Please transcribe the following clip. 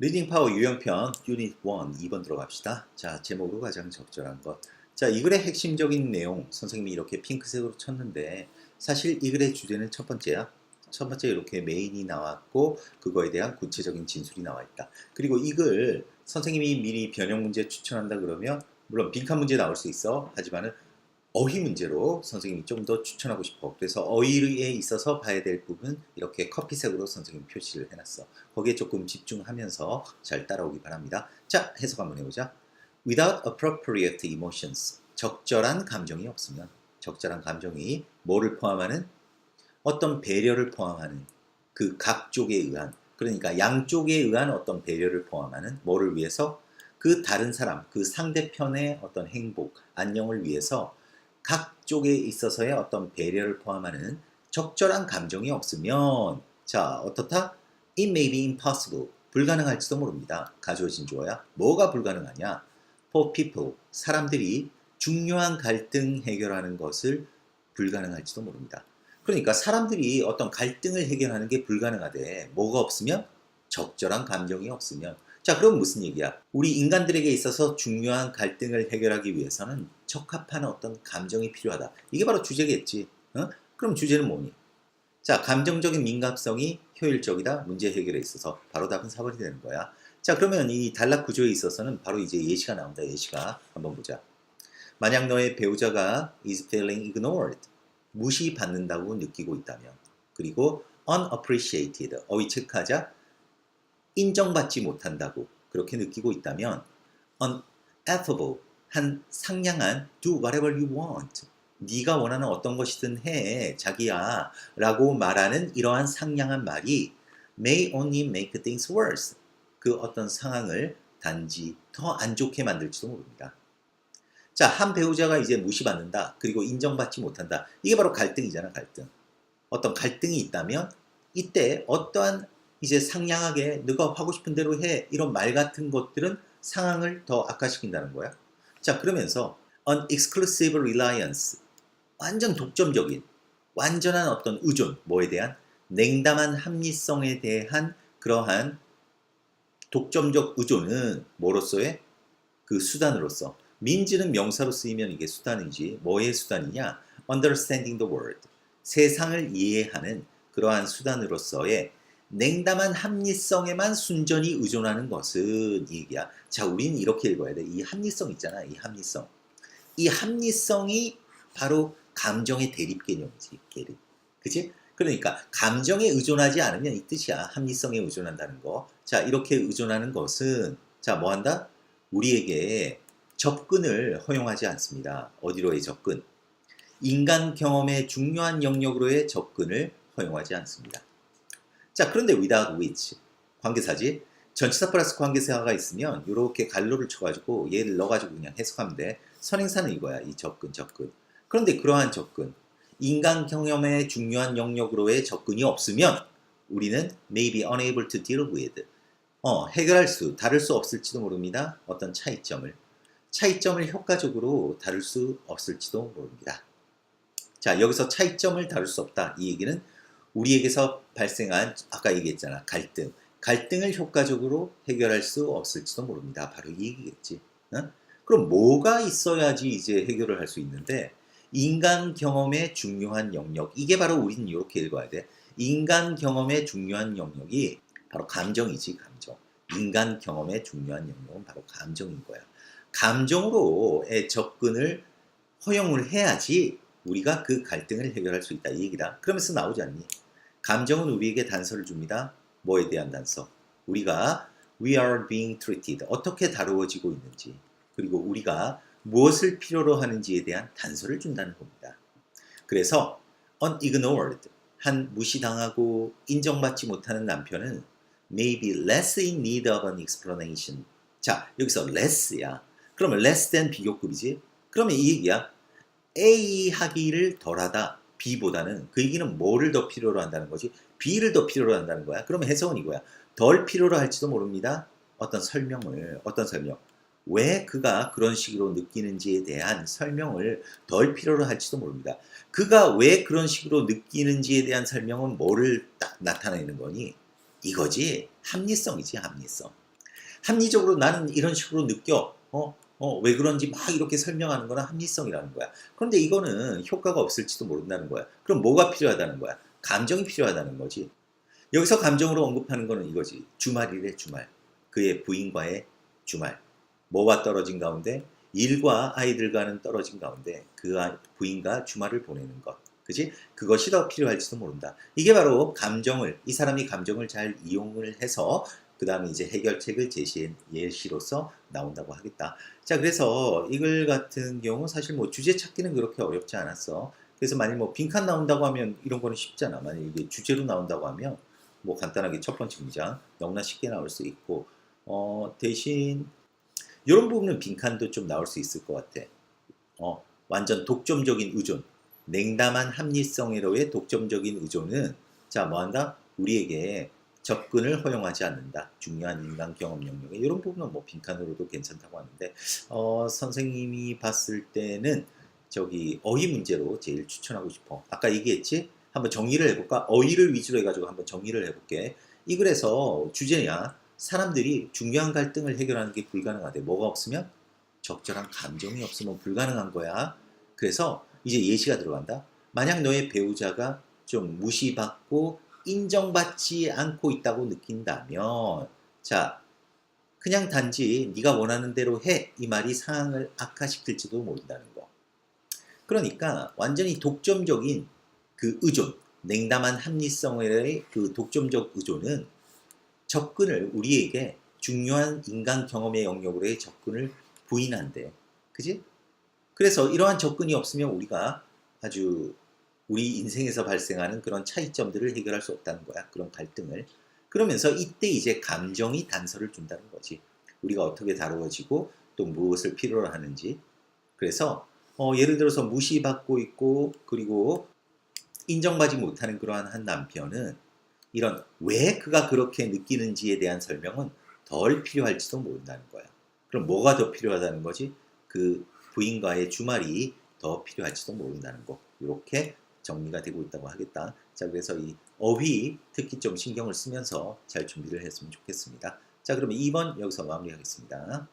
리딩 파워 유형편 유닛 1 2번 들어갑시다. 자, 제목으로 가장 적절한 것. 자, 이 글의 핵심적인 내용 선생님이 이렇게 핑크색으로 쳤는데 사실 이 글의 주제는 첫 번째야. 첫 번째 이렇게 메인이 나왔고 그거에 대한 구체적인 진술이 나와 있다. 그리고 이 글 선생님이 미리 변형 문제 추천한다 그러면 물론 빈칸 문제 나올 수 있어. 하지만은 어휘 문제로 선생님이 좀 더 추천하고 싶어. 그래서 어휘에 있어서 봐야 될 부분 이렇게 커피색으로 선생님이 표시를 해놨어. 거기에 조금 집중하면서 잘 따라오기 바랍니다. 자, 해석 한번 해보자. Without appropriate emotions. 적절한 감정이 없으면, 적절한 감정이 뭐를 포함하는? 어떤 배려를 포함하는 그 각쪽에 의한, 그러니까 양쪽에 의한 어떤 배려를 포함하는 뭐를 위해서? 그 다른 사람, 그 상대편의 어떤 행복, 안녕을 위해서 각쪽에 있어서의 어떤 배려를 포함하는 적절한 감정이 없으면 자, 어떻다? It may be impossible. 불가능할지도 모릅니다. 가주어진 주어야. 뭐가 불가능하냐? For people. 사람들이 중요한 갈등 해결하는 것을 불가능할지도 모릅니다. 그러니까 사람들이 어떤 갈등을 해결하는 게 불가능하대. 뭐가 없으면? 적절한 감정이 없으면. 자, 그럼 무슨 얘기야? 우리 인간들에게 있어서 중요한 갈등을 해결하기 위해서는 적합한 어떤 감정이 필요하다. 이게 바로 주제겠지. 어? 그럼 주제는 뭐니? 자, 감정적인 민감성이 효율적이다. 문제 해결에 있어서 바로 답은 4번이 되는 거야. 자, 그러면 이 단락 구조에 있어서는 바로 이제 예시가 나온다. 예시가. 한번 보자. 만약 너의 배우자가 is feeling ignored. 무시받는다고 느끼고 있다면. 그리고 unappreciated. 어휘 체크하자. 인정받지 못한다고 그렇게 느끼고 있다면 unaffable, 한 상냥한 do whatever you want, 네가 원하는 어떤 것이든 해 자기야 라고 말하는 이러한 상냥한 말이 may only make things worse, 그 어떤 상황을 단지 더 안 좋게 만들지도 모릅니다. 자, 한 배우자가 이제 무시받는다, 그리고 인정받지 못한다. 이게 바로 갈등이잖아. 갈등. 어떤 갈등이 있다면 이때 어떠한 이제 상냥하게 너가 하고 싶은 대로 해, 이런 말 같은 것들은 상황을 더 악화시킨다는 거야. 자, 그러면서 an exclusive reliance, 완전 독점적인 완전한 어떤 의존, 뭐에 대한? 냉담한 합리성에 대한 그러한 독점적 의존은 뭐로서의? 그 수단으로서. means는 명사로 쓰이면 이게 수단이지. 뭐의 수단이냐? understanding the world, 세상을 이해하는 그러한 수단으로서의 냉담한 합리성에만 순전히 의존하는 것은 이 얘기야. 자, 우리는 이렇게 읽어야 돼. 이 합리성 있잖아. 이 합리성. 이 합리성이 바로 감정의 대립 개념이지. 대립. 그치? 그러니까 감정에 의존하지 않으면 이 뜻이야. 합리성에 의존한다는 거. 자, 이렇게 의존하는 것은 자, 뭐 한다? 우리에게 접근을 허용하지 않습니다. 어디로의 접근? 인간 경험의 중요한 영역으로의 접근을 허용하지 않습니다. 자, 그런데 without which, 관계사지. 전치사 플러스 관계사가 있으면 이렇게 갈로를 쳐가지고 얘를 넣어가지고 그냥 해석하면 돼. 선행사는 이거야. 이 접근, 접근. 그런데 그러한 접근, 인간 경험의 중요한 영역으로의 접근이 없으면 우리는 may be unable to deal with, 해결할 수, 다룰 수 없을지도 모릅니다. 어떤 차이점을 효과적으로 다룰 수 없을지도 모릅니다. 자, 여기서 차이점을 다룰 수 없다. 이 얘기는 우리에게서 발생한, 아까 얘기했잖아, 갈등을 효과적으로 해결할 수 없을지도 모릅니다. 바로 이 얘기겠지. 그럼 뭐가 있어야지 이제 해결을 할 수 있는데, 인간 경험의 중요한 영역, 이게 바로 우리는 이렇게 읽어야 돼. 인간 경험의 중요한 영역이 바로 감정이지. 감정. 인간 경험의 중요한 영역은 바로 감정인 거야. 감정으로의 접근을 허용을 해야지 우리가 그 갈등을 해결할 수 있다, 이 얘기다. 그러면서 나오지 않니? 감정은 우리에게 단서를 줍니다. 뭐에 대한 단서? 우리가 we are being treated, 어떻게 다루어지고 있는지, 그리고 우리가 무엇을 필요로 하는지에 대한 단서를 준다는 겁니다. 그래서 unignored, 한 무시당하고 인정받지 못하는 남편은 may be less in need of an explanation. 자, 여기서 less야. 그러면 less than 비교급이지? 그러면 이 얘기야. A 하기를 덜하다. B보다는. 그 얘기는 뭐를 더 필요로 한다는 거지? B를 더 필요로 한다는 거야. 그러면 해석은 이거야. 덜 필요로 할지도 모릅니다. 어떤 설명. 왜 그가 그런 식으로 느끼는지에 대한 설명을 덜 필요로 할지도 모릅니다. 그가 왜 그런 식으로 느끼는지에 대한 설명은 뭐를 딱 나타내는 거니? 이거지. 합리성이지, 합리성. 합리적으로 나는 이런 식으로 느껴. 왜 그런지 막 이렇게 설명하는 거는 합리성이라는 거야. 그런데 이거는 효과가 없을지도 모른다는 거야. 그럼 뭐가 필요하다는 거야? 감정이 필요하다는 거지. 여기서 감정으로 언급하는 거는 이거지. 주말이래, 주말. 그의 부인과의 주말. 뭐와 떨어진 가운데? 일과 아이들과는 떨어진 가운데 그 부인과 주말을 보내는 것. 그지? 그것이 더 필요할지도 모른다. 이게 바로 감정을, 이 사람이 감정을 잘 이용을 해서 그 다음에 이제 해결책을 제시한 예시로서 나온다고 하겠다. 자, 그래서 이글 같은 경우 사실 뭐 주제 찾기는 그렇게 어렵지 않았어. 그래서 만약 뭐 빈칸 나온다고 하면 이런 거는 쉽잖아. 만약 이게 주제로 나온다고 하면 뭐 간단하게 첫 번째 문장 너무나 쉽게 나올 수 있고 대신 이런 부분은 빈칸도 좀 나올 수 있을 것 같아. 완전 독점적인 의존, 냉담한 합리성으로의 독점적인 의존은 자 뭐한다? 우리에게 접근을 허용하지 않는다. 중요한 인간 경험 영역에 이런 부분은 뭐 빈칸으로도 괜찮다고 하는데 선생님이 봤을 때는 저기 어휘 문제로 제일 추천하고 싶어. 아까 얘기했지? 한번 정리를 해볼까? 어휘를 위주로 해가지고 한번 정리를 해볼게. 이 글에서 주제야. 사람들이 중요한 갈등을 해결하는 게 불가능하대. 뭐가 없으면? 적절한 감정이 없으면 불가능한 거야. 그래서 이제 예시가 들어간다. 만약 너의 배우자가 좀 무시받고 인정받지 않고 있다고 느낀다면 자 그냥 단지 네가 원하는 대로 해 이 말이 상황을 악화시킬지도 모른다는 거. 그러니까 완전히 독점적인 그 의존, 냉담한 합리성의 그 독점적 의존은 접근을 우리에게 중요한 인간 경험의 영역으로의 접근을 부인한대. 그지? 그래서 이러한 접근이 없으면 우리가 아주 우리 인생에서 발생하는 그런 차이점들을 해결할 수 없다는 거야. 그런 갈등을. 그러면서 이때 이제 감정이 단서를 준다는 거지. 우리가 어떻게 다루어지고 또 무엇을 필요로 하는지. 그래서 예를 들어서 무시받고 있고 그리고 인정받지 못하는 그러한 한 남편은 이런 왜 그가 그렇게 느끼는지에 대한 설명은 덜 필요할지도 모른다는 거야. 그럼 뭐가 더 필요하다는 거지? 그 부인과의 주말이 더 필요할지도 모른다는 거. 이렇게 정리가 되고 있다고 하겠다. 자, 그래서 이 어휘 특히 좀 신경을 쓰면서 잘 준비를 했으면 좋겠습니다. 자, 그러면 2번 여기서 마무리하겠습니다.